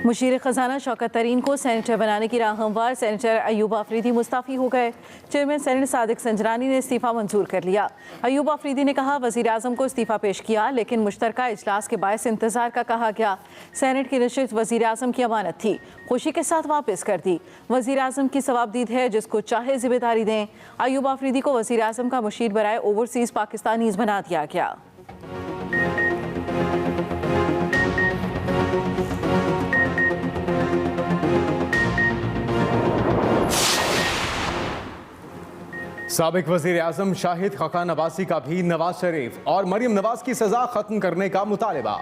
मुशीर खजाना शौकत तरीन को सेनेटर बनाने की राह हमवार। सेनेटर अयूब आफरीदी मुस्ताफ़ी हो गए। चेयरमैन सेनेट सादिक संजरानी ने इस्तीफ़ा मंजूर कर लिया। अयूब आफरीदी ने कहा, वज़ीर आज़म को इस्तीफ़ा पेश किया लेकिन मुश्तरका इजलास के बायस इंतज़ार का कहा गया। सेनेट की नशिस्त वज़ीर आज़म की अमानत थी, खुशी के साथ वापस कर दी। वज़ीर आज़म की सवाबदीद है, जिसको चाहे जिम्मेदारी दें। अयूब आफरीदी को वज़ीर आज़म का मुशीर बराए ओवरसीज़ पाकिस्तानीज़ बना दिया गया। साबिक वज़ीर आज़म शाहिद खकान अब्बासी का भी नवाज शरीफ और मरियम नवाज की सजा खत्म करने का मुतालबा।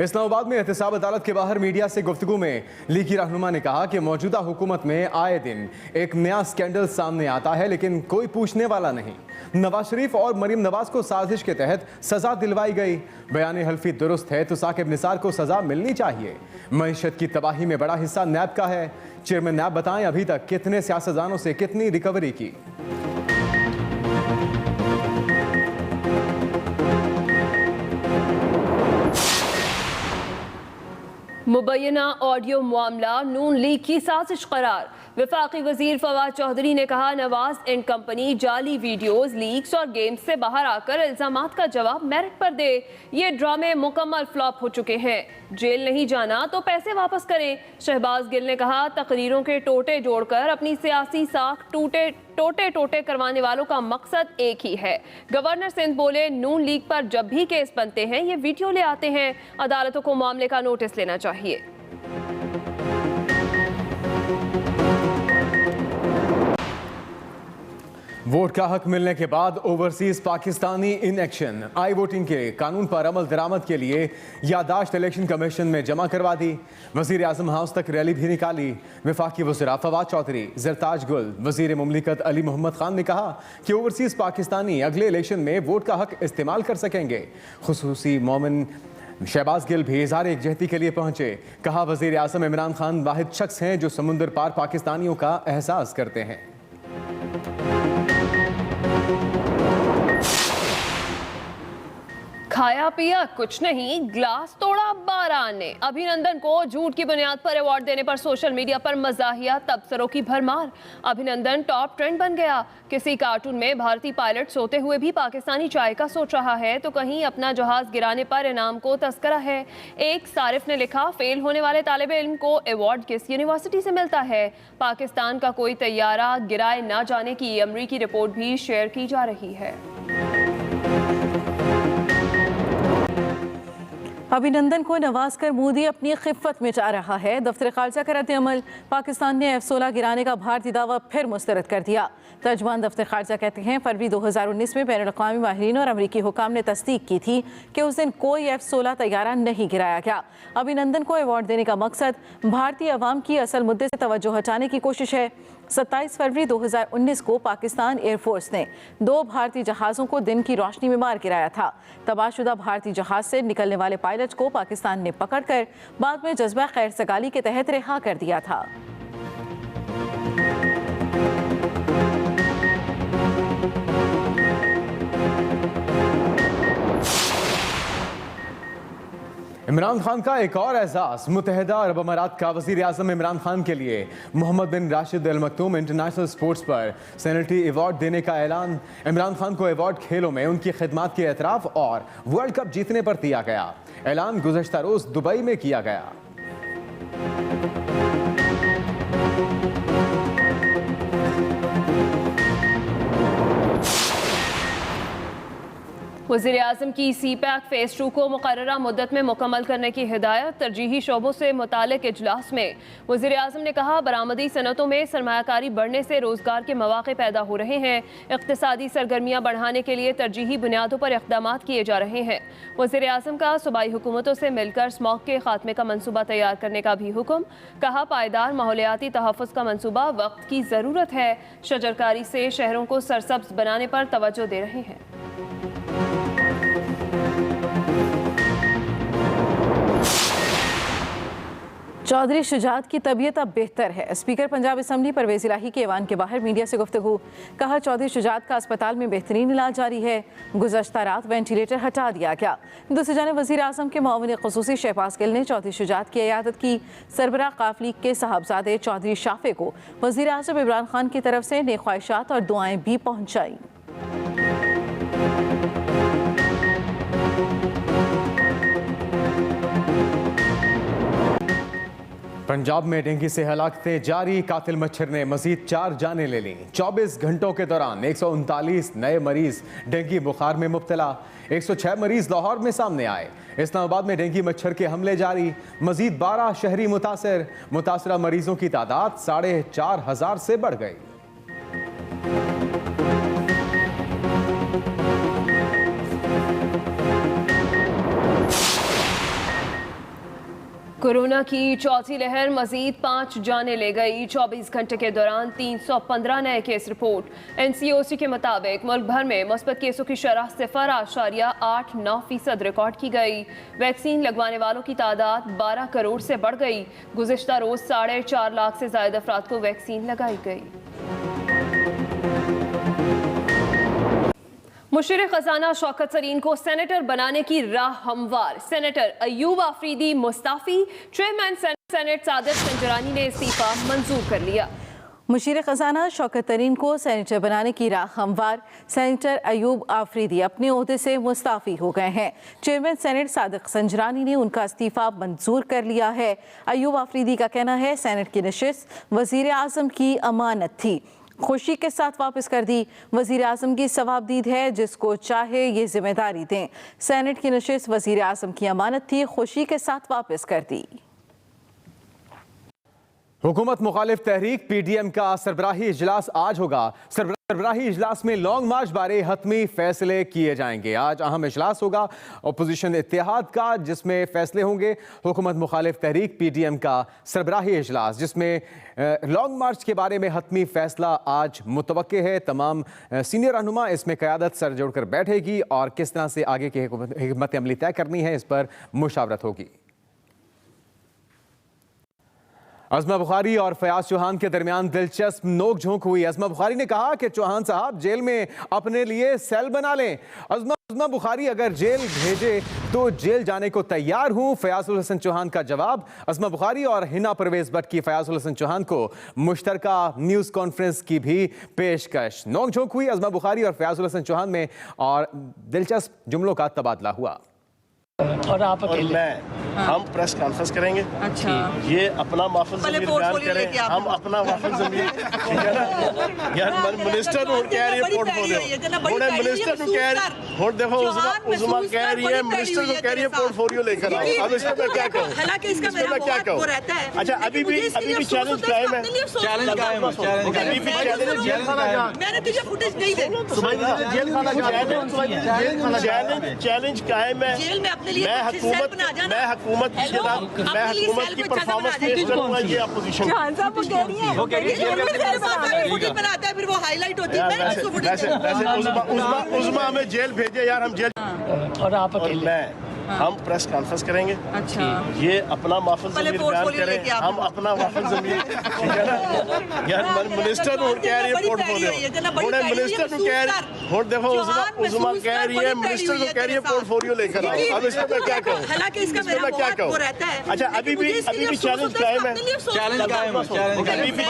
इस्लामाबाद में एहतसाब अदालत के बाहर मीडिया से गुफ्तगू में लीगी रहनुमा ने कहा कि मौजूदा हुकूमत में आए दिन एक नया स्कैंडल सामने आता है लेकिन कोई पूछने वाला नहीं। नवाज शरीफ और मरियम नवाज को साजिश के तहत सजा दिलवाई गई। बयान हल्फी दुरुस्त है तो साकिब निसार को सजा मिलनी चाहिए। मईशत की तबाही में बड़ा हिस्सा नैब का है। चेयरमैन नैब बताएं अभी तक कितने सियासतदानों से कितनी रिकवरी की। मुबैना ऑडियो मामला नून लीग की साजिश करार। वफाकी वजीर फवाद चौधरी ने कहा, नवाज एंड कंपनी जाली वीडियोस, लीक्स और गेम्स से बाहर आकर इल्जामात का जवाब मेरिट पर दे। ये ड्रामे मुकम्मल फ्लॉप हो चुके हैं। जेल नहीं जाना तो पैसे वापस करें। शहबाज गिल ने कहा, तकरीरों के टोटे जोड़कर अपनी सियासी साख टोटे करवाने वालों का मकसद एक ही है। गवर्नर सिंध बोले, नून लीग पर जब भी केस बनते हैं ये वीडियो ले आते हैं। अदालतों को मामले का नोटिस लेना चाहिए। वोट का हक मिलने के बाद overseas Pakistani in action. I voting के कानून पर अमल दरामद के लिए यादाश्त इलेक्शन कमीशन में जमा करवा दी। वजीर आजम हाउस तक रैली भी निकाली। वफाकी वज़ीर फवाद चौधरी, ज़रताज गुल, वजीर मुमलिकत अली मोहम्मद खान ने कहा कि ओवरसीज पाकिस्तानी अगले इलेक्शन में वोट का हक इस्तेमाल कर सकेंगे। खुसूसी मोमिन शहबाज गिल भी इज़हार एकजहती के लिए पहुंचे। कहा, वजीर आजम इमरान खान वाहिद शख्स हैं जो समुंदर पार पाकिस्तानियों का एहसास करते हैं। खाया पिया कुछ नहीं, ग्लास तोड़ा 12 ने। अभिनंदन को झूठ की बुनियाद पर अवार्ड देने पर सोशल मीडिया पर मजाहिया तबसरों की भरमार। अभिनंदन टॉप ट्रेंड बन गया। किसी कार्टून में भारतीय पायलट सोते हुए भी पाकिस्तानी चाय का सोच रहा है तो कहीं अपना जहाज गिराने पर इनाम को तस्करा है। एक सारिफ ने लिखा, फेल होने वाले तालिब इल्म को अवार्ड किस यूनिवर्सिटी से मिलता है? पाकिस्तान का कोई तैयारा गिराए ना जाने की अमरीकी रिपोर्ट भी शेयर की जा रही है। अभिनंदन को नवाज कर मोदी अपनी खिफ़त मिटा रहा है। दफ्तर खारजा का रद्द अमल। पाकिस्तान ने F-16 गिराने का भारतीय दावा फिर मुस्तरद कर दिया। तर्जमान दफ्तर खारजा कहते हैं, फरवरी 2019 में बैनुल-अक़वामी माहिरीन और अमरीकी हुकाम ने तस्दीक की थी कि उस दिन कोई F-16 तैयारा नहीं गिराया गया। अभिनंदन को अवार्ड देने का मकसद भारतीय अवाम की असल मुद्दे से तवज्जो हटाने की कोशिश है। 27 फरवरी 2019 को पाकिस्तान एयरफोर्स ने 2 भारतीय जहाज़ों को दिन की रोशनी में मार गिराया था। तबाहशुदा भारतीय जहाज से निकलने वाले पायलट को पाकिस्तान ने पकड़कर बाद में जज्बा खैर सगाली के तहत रिहा कर दिया था। इमरान खान का एक और एहसास। मुत्तहिदा अरब अमारात का वज़ीर आज़म इमरान खान के लिए मोहम्मद बिन राशिद अल मखदूम इंटरनेशनल स्पोर्ट्स पर सेनेटरी अवार्ड देने का ऐलान। इमरान खान को अवार्ड खेलों में उनकी खिदमात के एतराफ़ और वर्ल्ड कप जीतने पर दिया गया। ऐलान गुज़श्ता रोज़ दुबई में किया गया। वज़ीर आज़म की CPAC फ़ेज़ 2 को मुक़र्ररा मुद्दत में मुकम्मल करने की हिदायत। तरजीही शोबों से मुतालिक इजलास में वज़ीर आज़म ने कहा, बरामदी सनतों में सरमायाकारी बढ़ने से रोज़गार के मौक़े पैदा हो रहे हैं। इक़्तिसादी सरगर्मियाँ बढ़ाने के लिए तरजीही बुनियादों पर इक़दामात किए जा रहे हैं। वज़ीर आज़म का सूबाई हुकूमतों से मिलकर स्मॉग के ख़ात्मे का मनसूबा तैयार करने का भी हुक्म। कहा, पायदार माहौलियाती तहफ़्फ़ुज़ का मनसूबा वक्त की ज़रूरत है। शजरकारी से शहरों को सरसब्ज़ बनाने पर तवज्जो दे रहे हैं। चौधरी शुजात की तबीयत अब बेहतर है। स्पीकर पंजाब असम्बली परवेज इलाही के ऐवान के बाहर मीडिया से गुफ्तगू। कहा, चौधरी शुजात का अस्पताल में बेहतरीन इलाज जारी है। गुज़श्ता रात वेंटिलेटर हटा दिया गया। दूसरी जानिब वज़ीर आज़म के मुआविन ख़ुसूसी शहबाज गिल ने चौधरी शुजात की इयादत की। सरबराह काफ लीग के साहबजादे चौधरी शाफे को वज़ीर आज़म इमरान खान की तरफ से नेक ख्वाहिशात और दुआएं भी पहुँचाई। पंजाब में डेंगू से हलाकतें जारी। कातिल मच्छर ने मजीद 4 जानें ले लीं। 24 घंटों के दौरान 139 नए मरीज डेंगू बुखार में मुब्तला। 106 मरीज लाहौर में सामने आए। इस्लामाबाद में डेंगू मच्छर के हमले जारी। मजीद 12 शहरी मुतासरा मरीजों की तादाद 4,500 से बढ़ गई। कोरोना की चौथी लहर मजीद 5 जानें ले गई। 24 घंटे के दौरान 315 नए केस रिपोर्ट। NCOC के मुताबिक मुल्क भर में मुस्बत केसों की शरह 0.89% रिकॉर्ड की गई। वैक्सीन लगवाने वालों की तादाद 12 करोड़ से बढ़ गई। गुज़िश्ता रोज 4.5 लाख से ज्यादा अफराद को वैक्सीन लगाई गई। मुशीर खजाना शौकत तरीन को सेनेटर बनाने की राह हमवार। सेनेटर अयूब आफरीदी मुस्ताफी। चेयरमैन सेनेट सादिक संजरानी ने इस्तीफा मंजूर कर लिया। मुशीर खजाना शौकत तरीन को सेनेटर बनाने की राह हमवार। सेनेटर अयूब आफरीदी अपने ओहदे से मुस्ताफी हो गए हैं। चेयरमैन सेनेट सादिक संजरानी ने उनका इस्तीफा मंजूर कर लिया है। अयूब आफरीदी का कहना है, सेनेट की नशिस्त वजीर आज़म की अमानत थी, खुशी के साथ वापस कर दी। वजीर आज़म की सवाबदीद है, जिसको चाहे ये जिम्मेदारी दें। सेनेट की नशिस्त वजीर आज़म की अमानत थी, खुशी के साथ वापस कर दी। हुकूमत मुखालिफ तहरीक PDM का सरबराही इजलास आज होगा। सरबराही इजलास में लॉन्ग मार्च बारे हतमी फैसले किए जाएंगे। आज अहम इजलास होगा अपोजिशन इत्तेहाद का, जिसमें फैसले होंगे। हुकूमत मुखालिफ तहरीक PDM का सरबराही इजलास, जिसमें लॉन्ग मार्च के बारे में हतमी फैसला आज मुतवक्के है। तमाम सीनियर रहनुमा इसमें क़यादत सर जोड़कर बैठेगी और किस तरह से आगे की हिकमत अमली तय करनी है, इस पर मुशावरत होगी। अज़मा बुखारी और फयाज चौहान के दरमियान दिलचस्प नोक झोंक हुई। अज़मा बुखारी ने कहा कि चौहान साहब जेल में अपने लिए सेल बना लें। अज़मा बुखारी अगर जेल भेजे तो जेल जाने को तैयार हूं। फयाजुल हसन चौहान का जवाब। अज़मा बुखारी और हिना परवेज भट्ट की फयाजुल हसन चौहान को मुश्तरका न्यूज़ कॉन्फ्रेंस की भी पेशकश। नोक झोंक हुई अज़मा बुखारी और फयाजुल हसन चौहान में और दिलचस्प जुमलों का तबादला हुआ। और आप और मैं हम प्रेस कॉन्फ्रेंस करेंगे। अच्छा, ये अपना माफिल ज़मीर बयान करें, हम अपना माफिल ज़मीर, ठीक है ना। यार मिनिस्टर हुन कह रही है पोर्टफोलियो, हुन मिनिस्टर को कह रही, हुन देखो उज़मा कह रही है मिनिस्टर को कह रही है पोर्टफोलियो लेकर आओ। अब इसमें मैं क्या कहूं, हालांकि इसका मेरा क्या कहूं। अच्छा, अभी भी चैलेंज कायम है, चैलेंज कायम है, अभी भी मैंने तुझे फुटेज नहीं दे, चैलेंज कायम है। जेल में अपने लिए मैं हुकूमत की परफॉर्मेंस पेश करूंगा। ये अपोजिशन फुटेज बनाता है, फिर वो हाईलाइट होती है। उज़मा में जेल भेजे यार, हम जेल और आप और मैं हम प्रेस कॉन्फ्रेंस करेंगे। अच्छा, ये अपना माफिल ज़मीर बयान करें, हम अपना माफिल ज़मीर, ठीक है ना। यार मिनिस्टर हुन कह रही है पोर्टफोलियो, हुन मिनिस्टर को कह रही, हुन देखो उज़मा कह रही है मिनिस्टर को कह रही है पोर्टफोलियो लेकर आओ। अब इसमें मैं क्या कहूं, हालांकि इसका मेरा क्या कहूं। रहता है। अच्छा, अभी भी चैलेंज कायम है, चैलेंज कायम है, अभी भी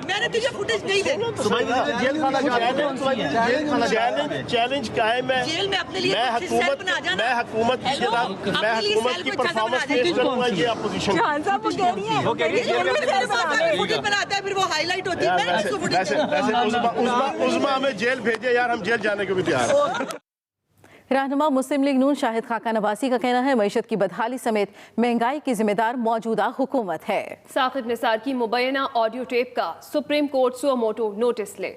मैंने तुझे फुटेज नहीं दे, चैलेंज कायम है। जेल में अपने लिए हुकूमत की परफॉर्मेंस पेश करूंगा। ये अपोजिशन फुटेज बनाता है, फिर वो हाईलाइट होती है। उज़मा में जेल भेजे यार, हम जेल जाने को भी तैयार हैं। रहनुमा मुस्लिम लीग नून शाहिद खाका नवासी का कहना है, मईशत की बदहाली समेत महंगाई की जिम्मेदार मौजूदा हुकूमत है। साकिब निसार की मुबैना ऑडियो टेप का supreme court suo motu notice ले।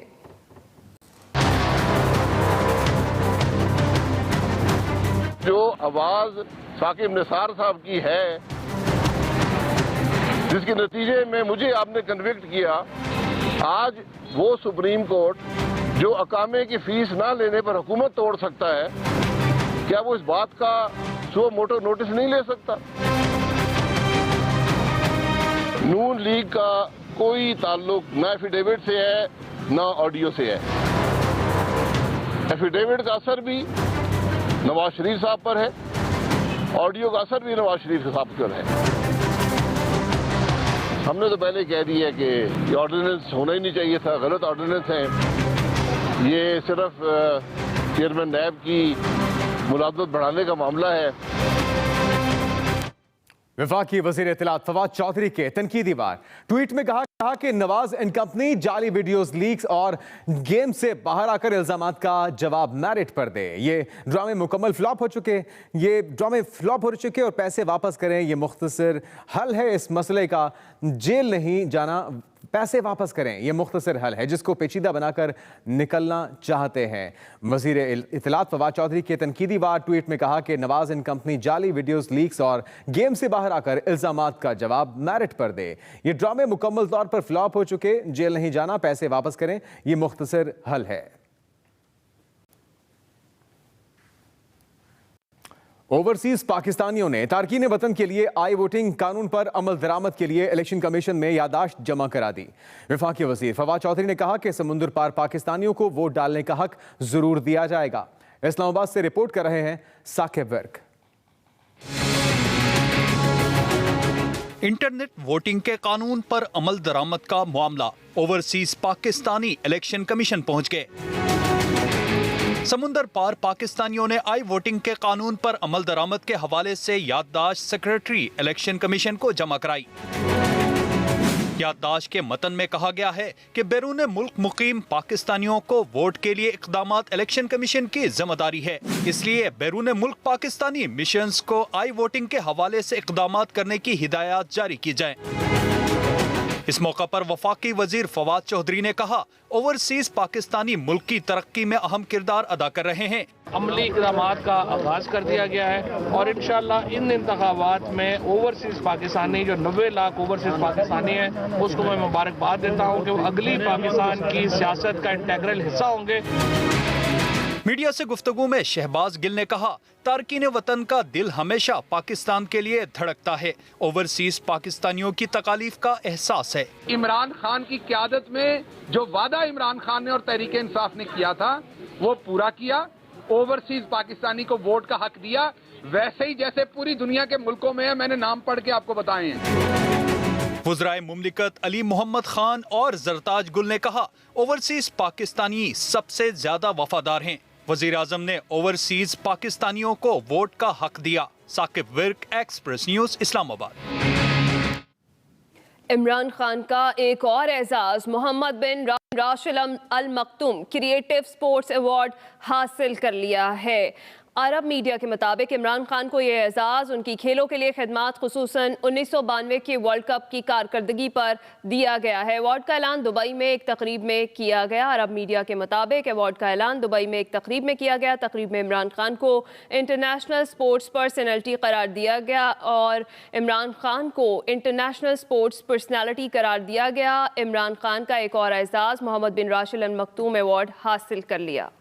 जो आवाज साकिब निसार साहब की है, जिसके नतीजे में मुझे आपने कन्विक्ट किया, आज वो सुप्रीम कोर्ट जो अकामे की फीस ना लेने पर हुकूमत तोड़ सकता है, क्या वो इस बात का सुओ मोटो नोटिस नहीं ले सकता? का कोई ताल्लुक ना एफिडेविट से है ना ऑडियो से है। एफिडेविट का असर भी नवाज शरीफ साहब पर है, ऑडियो का असर भी नवाज शरीफ साहब पर है। हमने तो पहले कह दिया कि ये ऑर्डिनेंस होना ही नहीं चाहिए था, गलत ऑर्डिनेंस है। ये सिर्फ चेयरमैन नैब की मुलाजमत बढ़ाने का मामला है। वफाकी वज़ीर इत्तलात फवाद चौधरी के तनकीदी वार ट्वीट में कहा कि नवाज एंड कंपनी जाली वीडियोस, लीक्स और गेम से बाहर आकर इल्जामात का जवाब मेरिट पर दे। ये ड्रामे मुकम्मल फ्लॉप हो चुके और पैसे वापस करें। ये मुख्तसर हल है इस मसले का, जेल नहीं जाना, पैसे वापस करें। ये मुख्तसर हल है जिसको पेचीदा बनाकर निकलना चाहते हैं। वज़ीर इत्तलात फवाद चौधरी के तनकीदी वार ट्वीट में कहा कि नवाज एंड कंपनी जाली वीडियोस, लीक्स और गेम से बाहर आकर इल्जामात का जवाब मेरिट पर दे। ये ड्रामे मुकम्मल तौर पर फ्लॉप हो चुके, जेल नहीं जाना, पैसे वापस करें। ये मुख्तसर हल है। ओवरसीज पाकिस्तानियों ने तारकीन वतन के लिए आई वोटिंग कानून पर अमल दरामद के लिए इलेक्शन कमीशन में यादाश्त जमा करा दी। वफाकी वजीर फवाद चौधरी ने कहा कि समुंदर पार पाकिस्तानियों को वोट डालने का हक जरूर दिया जाएगा। इस्लामाबाद से रिपोर्ट कर रहे हैं साकिब वर्क। इंटरनेट वोटिंग के कानून पर अमल दरामद का मामला ओवरसीज पाकिस्तानी इलेक्शन कमीशन पहुंच गए। समुंदर पार पाकिस्तानियों ने आई वोटिंग के कानून पर अमल दरामद के हवाले से याददाश्त सेक्रेटरी इलेक्शन कमीशन को जमा कराई। याददाश्त के मतन में कहा गया है कि बैरून मुल्क मुकीम पाकिस्तानियों को वोट के लिए इक़दामात इलेक्शन कमीशन की जिम्मेदारी है, इसलिए बैरून मुल्क पाकिस्तानी मिशंस को आई वोटिंग के हवाले से इक़दामात करने की हिदायत जारी की जाए। इस मौका पर वफाकी वजीर फवाद चौधरी ने कहा, ओवरसीज पाकिस्तानी मुल्क की तरक्की में अहम किरदार अदा कर रहे हैं। अमली इक़दामात का आगाज कर दिया गया है और इंशाअल्लाह इन इंतखाबात में ओवरसीज पाकिस्तानी जो 90 लाख ओवरसीज पाकिस्तानी हैं उसको मैं मुबारकबाद देता हूँ कि वो अगली पाकिस्तान की सियासत का इंटेग्रल हिस्सा होंगे। मीडिया से गुफ्तगू में शहबाज गिल ने कहा, तारकीन वतन का दिल हमेशा पाकिस्तान के लिए धड़कता है। ओवरसीज पाकिस्तानियों की तकालीफ का एहसास है। इमरान खान की क़यादत में जो वादा इमरान खान ने और तहरीक इंसाफ ने किया था वो पूरा किया। ओवरसीज पाकिस्तानी को वोट का हक दिया, वैसे ही जैसे पूरी दुनिया के मुल्कों में है। मैंने नाम पढ़ के आपको बताए हैं। वज़राए मुमलिकत अली मोहम्मद खान और जरताज गुल ने कहा, ओवरसीज पाकिस्तानी सबसे ज्यादा वफादार हैं। वज़ीर आज़म ने ओवरसीज पाकिस्तानियों को वोट का हक दिया। Saqib Virk, express news, Islamabad. इमरान खान का एक और एजाज Mohammed bin Rashid Al Maktoum creative sports award हासिल कर लिया है। अरब मीडिया के मुताबिक इमरान खान को यह एजाज़ उनकी खेलों के लिए खिदमात खुसूसन 1992 के वर्ल्ड कप की कारकर्दगी पर दिया गया है। अवार्ड का ऐलान दुबई में एक तकरीब में किया गया। अरब मीडिया के मुताबिक अवार्ड का ऐलान दुबई में एक तकरीब में किया गया। तकरीब में इमरान खान को इंटरनेशनल स्पोर्ट्स पर्सनैलिटी करार दिया गया और इमरान खान को इंटरनेशनल स्पोर्ट्स पर्सनैलिटी करार दिया गया। इमरान खान का एक और एजाज़ Mohammad bin Rashid Al मखतूम award हासिल कर लिया।